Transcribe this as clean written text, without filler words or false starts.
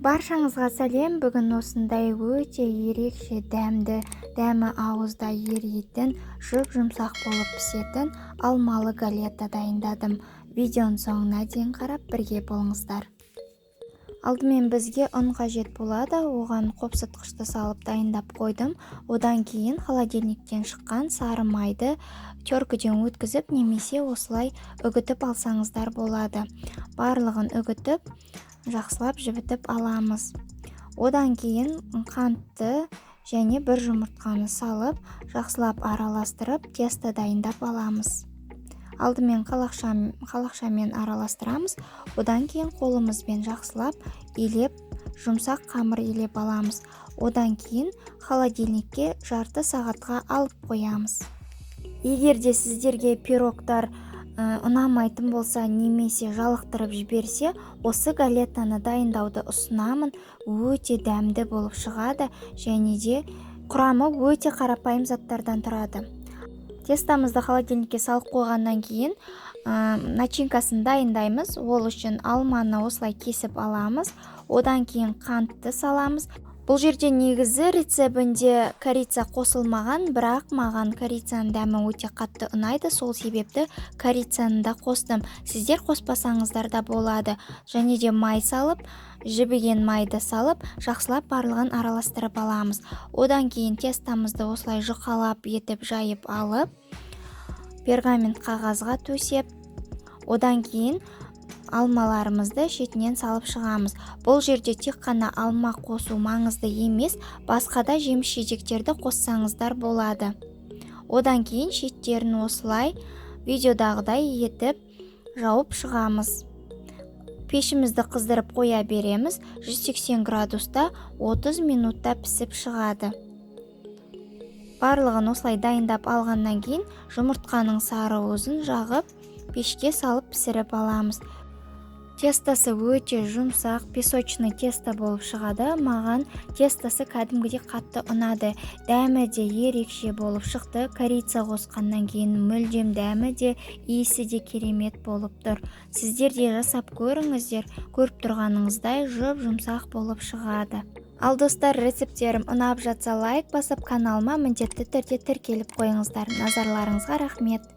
Баршаңызға сәлем. Бүгін осындай өте ерекше дәмі ауызда еритін, жұмсақ болып пісетін алмалы галета дайындадым. Видеоның соңына дейін қарап бірге болыңыздар. Алдымен бізге ұн қажет болады. Оған қопсытқышты салып дайындап қойдым. Одан кейін холодильниктен шыққан сары майды теркіден өткізіп, немесе осылай үгітіп алсаңыздар болады. Барлығын үгітіп, жақсылап жібітіп аламыз. Одан кейін қантты және бір жұмыртқаны салып, жақсылап араластырып, тесто дайындап аламыз. Алдымен қалақшамен араластырамыз, одан кейін қолымызбен жақсылап илеп, жұмсақ қамыр илеп аламыз. Одан кейін холодильникке жарты сағатқа алып қоямыз. Егер де сіздерге пирогтар ұнамайтын болса, немесе жалықтырып жіберсе, осы галетаны дайындауды ұсынамын. Өте дәмді болып шығады, және де құрамы өте қарапайым заттардан тұрады. Тестамызды холодильникке салып қойғаннан кейін начинкасын дайындаймыз. Ол үшін алманы осылай кесіп аламыз. Одан кейін қантты саламыз. Бұл жерде негізі рецебінде корица қосылмаған, бірақ маған корицаның дәмі өте қатты ұнайды, сол себепті корицаны да қостым. Сіздер қоспасаңыздар да болады. Және де май салып, жібіген майды салып, жақсылап барлығын араластырып аламыз. Одан кейін тестамызды осылай жұқалап етіп жайып алып, пергамент қағазға төсеп, одан кейін алмаларымызды шетінен салып шығамыз. Бұл жерде тек қана алма қосу маңызды емес, басқа да жеміс-жидектерді қоссаңыздар болады. Одан кейін шеттерін осылай видеодағыдай етіп жауып шығамыз. Пешімізді қыздырып қоя береміз. 180 градуста 30 минутта пісіп шығады. Барлығын осылай дайындап алғаннан кейін жұмыртқаның сарыуызын жағып, пешке салып пісіріп аламыз. Тестосы өте жұмсақ, песочный тесто болып шығады. Маған тестосы кәдімгідей қатты ұнады. Дәмі де ерекше болып шықты. Корица қосқаннан кейін мүлдем дәмі де, иісі де керемет болып тұр. Сіздер де жасап көріңіздер, көріп тұрғаныңыздай жұмсақ болып шығады. Ал достар, рецептерім ұнап жатса лайк басып, каналыма міндетті түрде тіркеліп қойыңыздар. Назарларыңызға рахмет.